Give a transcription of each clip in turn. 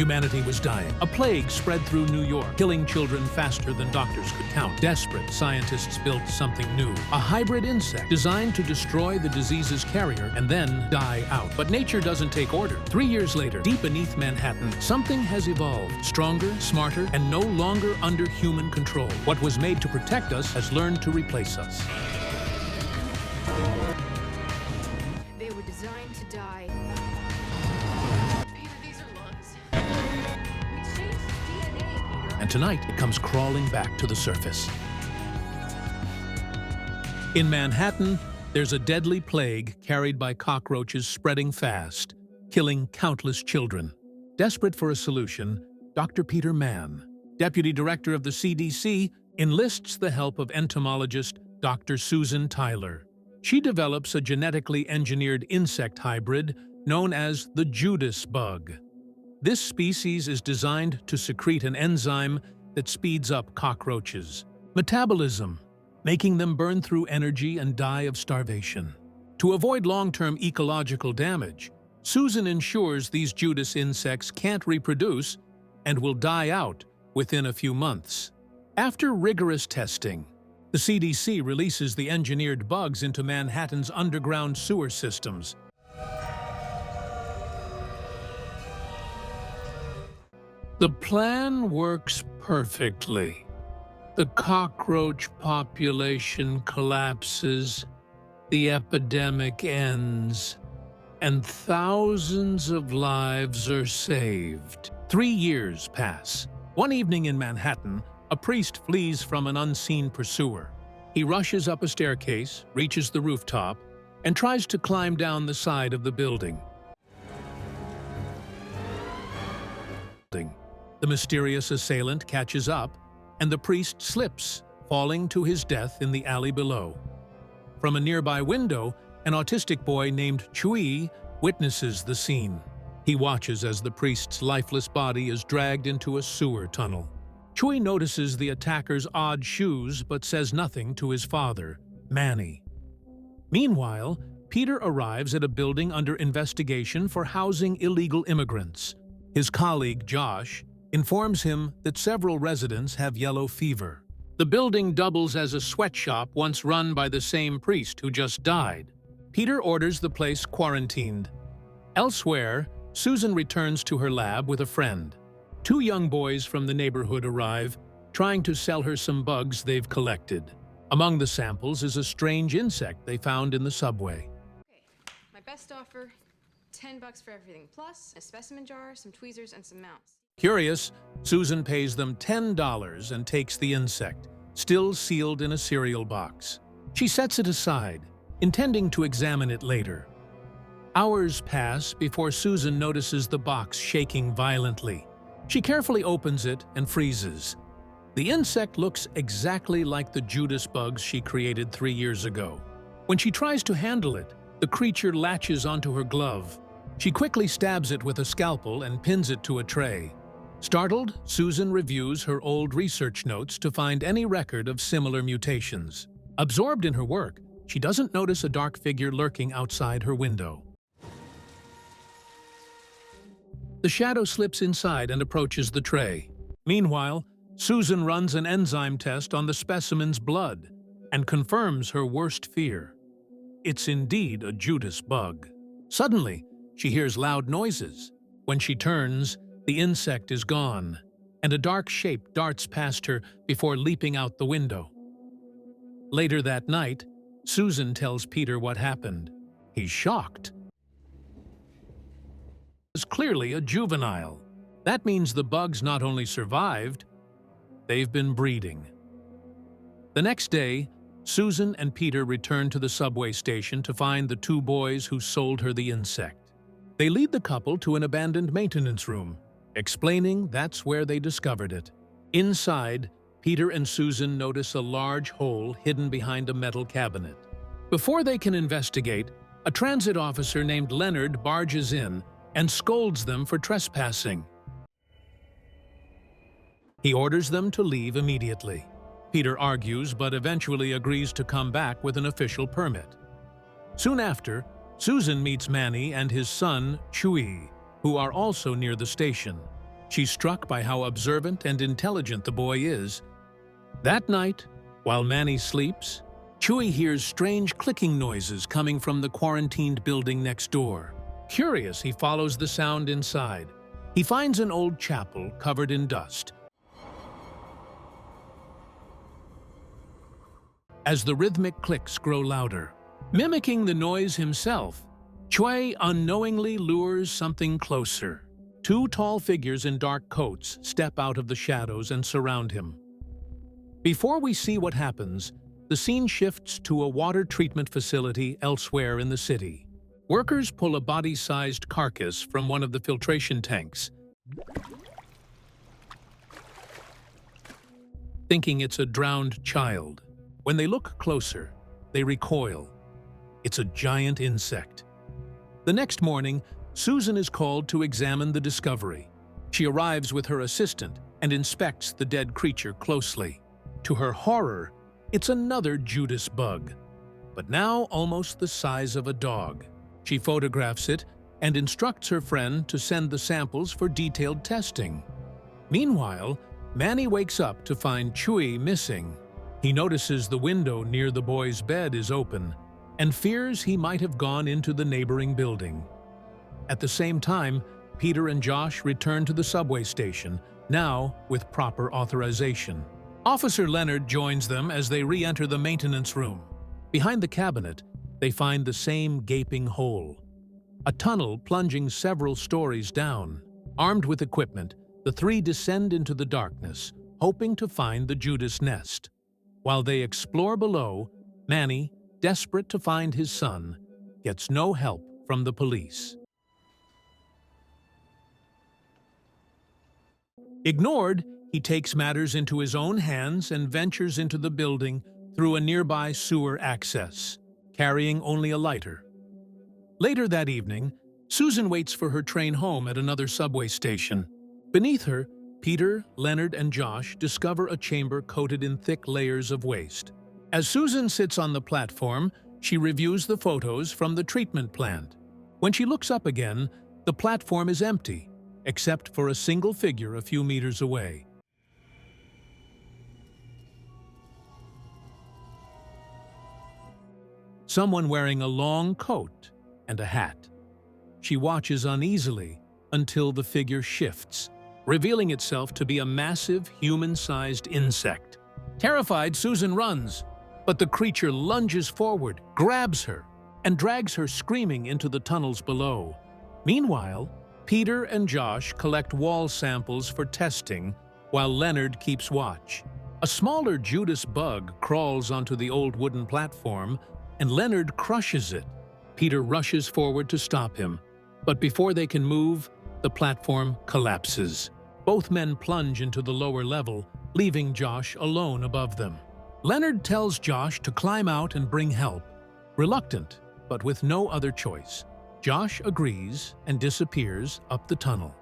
Humanity was dying. A plague spread through New York, killing children faster than doctors could count. Desperate, scientists built something new. A hybrid insect designed to destroy the disease's carrier and then die out. But nature doesn't take order. 3 years later, deep beneath Manhattan, something has evolved. Stronger, smarter, and no longer under human control. What was made to protect us has learned to replace us. They were designed to die. And tonight, it comes crawling back to the surface. In Manhattan, there's a deadly plague carried by cockroaches spreading fast, killing countless children. Desperate for a solution, Dr. Peter Mann, deputy director of the CDC, enlists the help of entomologist Dr. Susan Tyler. She develops a genetically engineered insect hybrid known as the Judas bug. This species is designed to secrete an enzyme that speeds up cockroaches' metabolism, making them burn through energy and die of starvation. To avoid long-term ecological damage, Susan ensures these Judas insects can't reproduce and will die out within a few months. After rigorous testing, the CDC releases the engineered bugs into Manhattan's underground sewer systems. The plan works perfectly. The cockroach population collapses, the epidemic ends, and thousands of lives are saved. 3 years pass. One evening in Manhattan, a priest flees from an unseen pursuer. He rushes up a staircase, reaches the rooftop, and tries to climb down the side of the building. The mysterious assailant catches up, and the priest slips, falling to his death in the alley below. From a nearby window, an autistic boy named Chui witnesses the scene. He watches as the priest's lifeless body is dragged into a sewer tunnel. Chui notices the attacker's odd shoes but says nothing to his father, Manny. Meanwhile, Peter arrives at a building under investigation for housing illegal immigrants. His colleague, Josh, informs him that several residents have yellow fever. The building doubles as a sweatshop once run by the same priest who just died. Peter orders the place quarantined. Elsewhere, Susan returns to her lab with a friend. 2 young boys from the neighborhood arrive, trying to sell her some bugs they've collected. Among the samples is a strange insect they found in the subway. Okay, my best offer, $10 for everything, plus a specimen jar, some tweezers, and some mounts. Curious, Susan pays them $10 and takes the insect, still sealed in a cereal box. She sets it aside, intending to examine it later. Hours pass before Susan notices the box shaking violently. She carefully opens it and freezes. The insect looks exactly like the Judas bugs she created 3 years ago. When she tries to handle it, the creature latches onto her glove. She quickly stabs it with a scalpel and pins it to a tray. Startled, Susan reviews her old research notes to find any record of similar mutations. Absorbed in her work, she doesn't notice a dark figure lurking outside her window. The shadow slips inside and approaches the tray. Meanwhile, Susan runs an enzyme test on the specimen's blood and confirms her worst fear. It's indeed a Judas bug. Suddenly, she hears loud noises. When she turns, the insect is gone, and a dark shape darts past her before leaping out the window. Later that night, Susan tells Peter what happened. He's shocked. It's clearly a juvenile. That means the bugs not only survived, they've been breeding. The next day, Susan and Peter return to the subway station to find the 2 boys who sold her the insect. They lead the couple to an abandoned maintenance room, explaining that's where they discovered it. Inside, Peter and Susan notice a large hole hidden behind a metal cabinet. Before they can investigate, a transit officer named Leonard barges in and scolds them for trespassing. He orders them to leave immediately. Peter argues but eventually agrees to come back with an official permit. Soon after, Susan meets Manny and his son, Chui, who are also near the station. She's struck by how observant and intelligent the boy is. That night, while Manny sleeps, Chewie hears strange clicking noises coming from the quarantined building next door. Curious, he follows the sound inside. He finds an old chapel covered in dust. As the rhythmic clicks grow louder, mimicking the noise himself, Chewie unknowingly lures something closer. Two tall figures in dark coats step out of the shadows and surround him. Before we see what happens, the scene shifts to a water treatment facility elsewhere in the city. Workers pull a body-sized carcass from one of the filtration tanks, thinking it's a drowned child. When they look closer, they recoil. It's a giant insect. The next morning, Susan is called to examine the discovery. She arrives with her assistant and inspects the dead creature closely. To her horror, it's another Judas bug, but now almost the size of a dog. She photographs it and instructs her friend to send the samples for detailed testing. Meanwhile, Manny wakes up to find Chewie missing. He notices the window near the boy's bed is open and fears he might have gone into the neighboring building. At the same time, Peter and Josh return to the subway station, now with proper authorization. Officer Leonard joins them as they re-enter the maintenance room. Behind the cabinet, they find the same gaping hole, a tunnel plunging several stories down. Armed with equipment, the three descend into the darkness, hoping to find the Judas nest. While they explore below, Manny, desperate to find his son, gets no help from the police. Ignored, he takes matters into his own hands and ventures into the building through a nearby sewer access, carrying only a lighter. Later that evening, Susan waits for her train home at another subway station. Beneath her, Peter, Leonard, and Josh discover a chamber coated in thick layers of waste. As Susan sits on the platform, she reviews the photos from the treatment plant. When she looks up again, the platform is empty, except for a single figure a few meters away. Someone wearing a long coat and a hat. She watches uneasily until the figure shifts, revealing itself to be a massive, human-sized insect. Terrified, Susan runs, but the creature lunges forward, grabs her, and drags her screaming into the tunnels below. Meanwhile, Peter and Josh collect wall samples for testing while Leonard keeps watch. A smaller Judas bug crawls onto the old wooden platform, and Leonard crushes it. Peter rushes forward to stop him, but before they can move, the platform collapses. Both men plunge into the lower level, leaving Josh alone above them. Leonard tells Josh to climb out and bring help. Reluctant, but with no other choice, Josh agrees and disappears up the tunnel.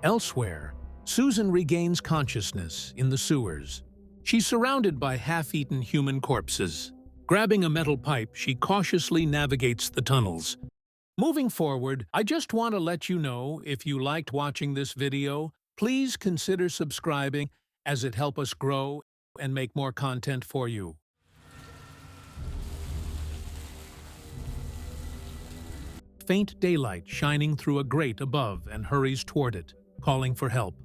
Elsewhere, Susan regains consciousness in the sewers. She's surrounded by half-eaten human corpses. Grabbing a metal pipe, she cautiously navigates the tunnels. Moving forward, I just want to let you know, if you liked watching this video, please consider subscribing, as it helps us grow and make more content for you. Faint daylight shining through a grate above and hurries toward it, calling for help.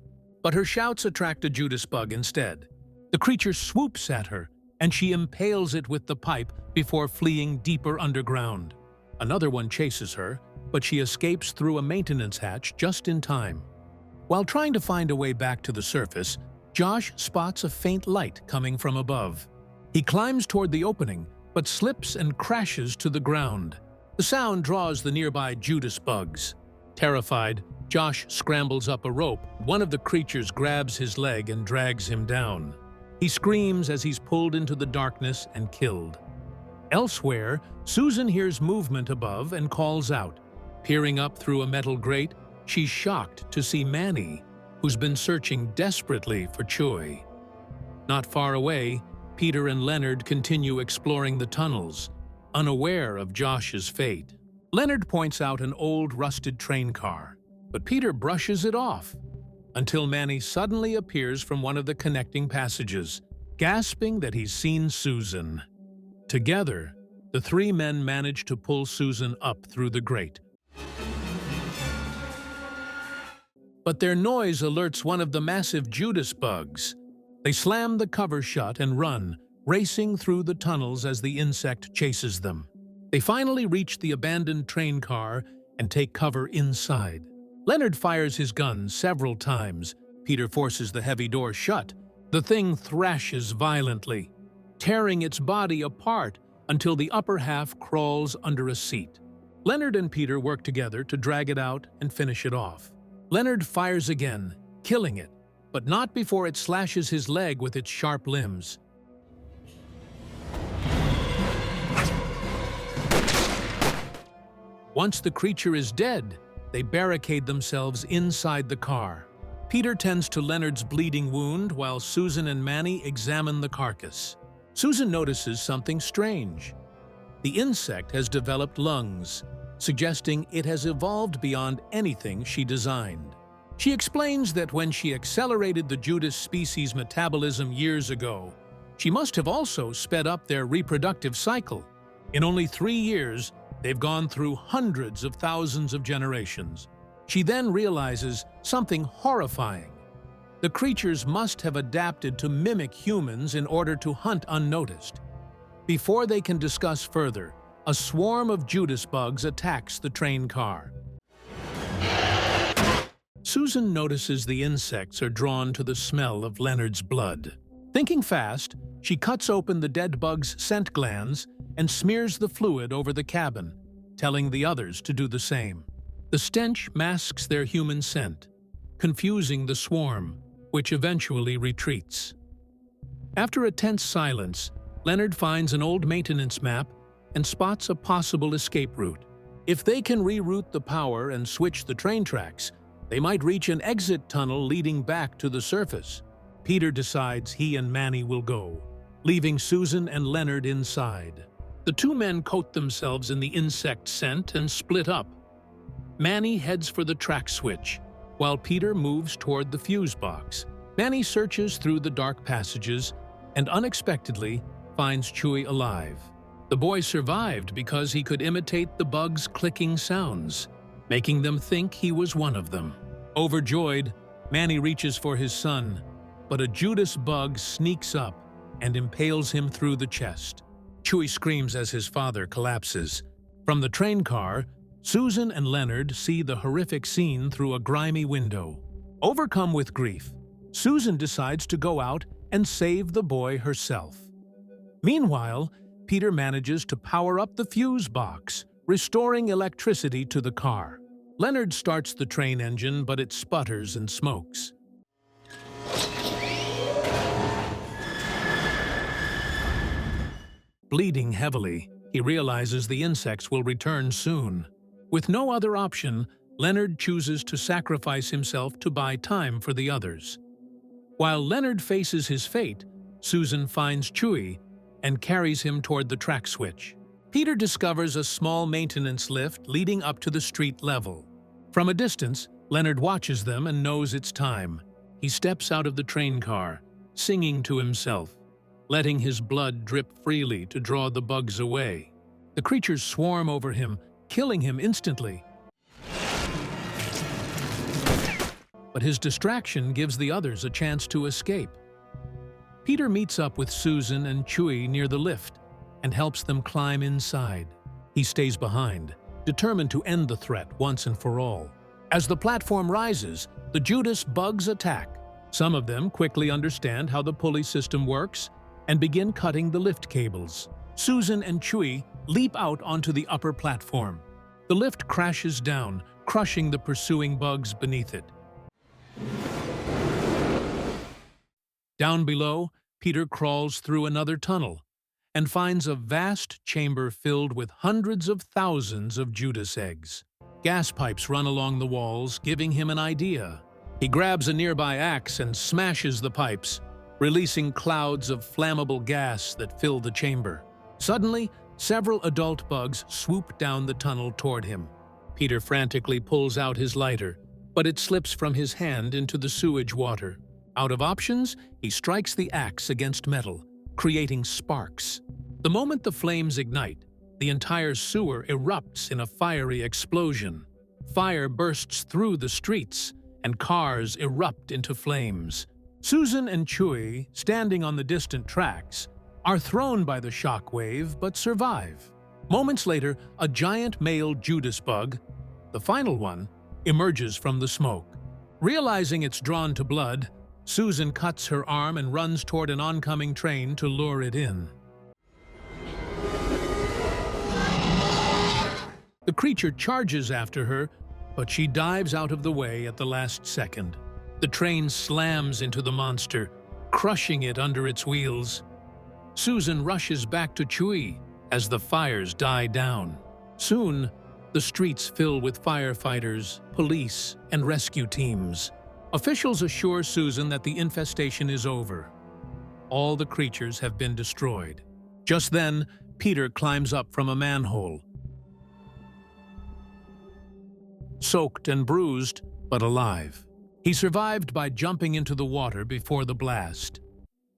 But her shouts attract a Judas bug instead. The creature swoops at her, and she impales it with the pipe before fleeing deeper underground. Another one chases her, but she escapes through a maintenance hatch just in time. While trying to find a way back to the surface, Josh spots a faint light coming from above. He climbs toward the opening, but slips and crashes to the ground. The sound draws the nearby Judas bugs. Terrified, Josh scrambles up a rope. One of the creatures grabs his leg and drags him down. He screams as he's pulled into the darkness and killed. Elsewhere, Susan hears movement above and calls out. Peering up through a metal grate, she's shocked to see Manny, who's been searching desperately for Chewie. Not far away, Peter and Leonard continue exploring the tunnels, unaware of Josh's fate. Leonard points out an old rusted train car, but Peter brushes it off. until Manny suddenly appears from one of the connecting passages, gasping that he's seen Susan. Together, the three men manage to pull Susan up through the grate. But their noise alerts one of the massive Judas bugs. They slam the cover shut and run, racing through the tunnels as the insect chases them. They finally reach the abandoned train car and take cover inside. Leonard fires his gun several times. Peter forces the heavy door shut. The thing thrashes violently, tearing its body apart until the upper half crawls under a seat. Leonard and Peter work together to drag it out and finish it off. Leonard fires again, killing it, but not before it slashes his leg with its sharp limbs. Once the creature is dead, they barricade themselves inside the car. Peter tends to Leonard's bleeding wound while Susan and Manny examine the carcass. Susan notices something strange. The insect has developed lungs, suggesting it has evolved beyond anything she designed. She explains that when she accelerated the Judas species' metabolism years ago, she must have also sped up their reproductive cycle. In only 3 years, they've gone through hundreds of thousands of generations. She then realizes something horrifying. The creatures must have adapted to mimic humans in order to hunt unnoticed. Before they can discuss further, a swarm of Judas bugs attacks the train car. Susan notices the insects are drawn to the smell of Leonard's blood. Thinking fast, she cuts open the dead bug's scent glands and smears the fluid over the cabin, telling the others to do the same. The stench masks their human scent, confusing the swarm, which eventually retreats. After a tense silence, Leonard finds an old maintenance map and spots a possible escape route. If they can reroute the power and switch the train tracks, they might reach an exit tunnel leading back to the surface. Peter decides he and Manny will go, leaving Susan and Leonard inside. The two men coat themselves in the insect scent and split up. Manny heads for the track switch, while Peter moves toward the fuse box. Manny searches through the dark passages and unexpectedly finds Chewie alive. The boy survived because he could imitate the bugs' clicking sounds, making them think he was one of them. Overjoyed, Manny reaches for his son, but a Judas bug sneaks up and impales him through the chest. Chewie screams as his father collapses. From the train car, Susan and Leonard see the horrific scene through a grimy window. Overcome with grief, Susan decides to go out and save the boy herself. Meanwhile, Peter manages to power up the fuse box, restoring electricity to the car. Leonard starts the train engine, but it sputters and smokes. Bleeding heavily, he realizes the insects will return soon. With no other option, Leonard chooses to sacrifice himself to buy time for the others. While Leonard faces his fate, Susan finds Chewie and carries him toward the track switch. Peter discovers a small maintenance lift leading up to the street level. From a distance, Leonard watches them and knows it's time. He steps out of the train car, singing to himself, letting his blood drip freely to draw the bugs away. The creatures swarm over him, killing him instantly. But his distraction gives the others a chance to escape. Peter meets up with Susan and Chewie near the lift and helps them climb inside. He stays behind, determined to end the threat once and for all. As the platform rises, the Judas bugs attack. Some of them quickly understand how the pulley system works and begin cutting the lift cables. Susan and Chewie leap out onto the upper platform. The lift crashes down, crushing the pursuing bugs beneath it. Down below, Peter crawls through another tunnel and finds a vast chamber filled with hundreds of thousands of Judas eggs. Gas pipes run along the walls, giving him an idea. He grabs a nearby axe and smashes the pipes, releasing clouds of flammable gas that fill the chamber. Suddenly, several adult bugs swoop down the tunnel toward him. Peter frantically pulls out his lighter, but it slips from his hand into the sewage water. Out of options, he strikes the axe against metal, creating sparks. The moment the flames ignite, the entire sewer erupts in a fiery explosion. Fire bursts through the streets, and cars erupt into flames. Susan and Chewie, standing on the distant tracks, are thrown by the shockwave but survive. Moments later, a giant male Judas bug, the final one, emerges from the smoke. Realizing it's drawn to blood, Susan cuts her arm and runs toward an oncoming train to lure it in. The creature charges after her, but she dives out of the way at the last second. The train slams into the monster, crushing it under its wheels. Susan rushes back to Chewie as the fires die down. Soon, the streets fill with firefighters, police, and rescue teams. Officials assure Susan that the infestation is over. All the creatures have been destroyed. Just then, Peter climbs up from a manhole. Soaked and bruised, but alive. He survived by jumping into the water before the blast.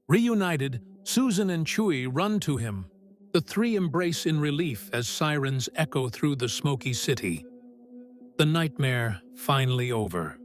Reunited, Susan and Chewie run to him. The three embrace in relief as sirens echo through the smoky city. The nightmare finally over.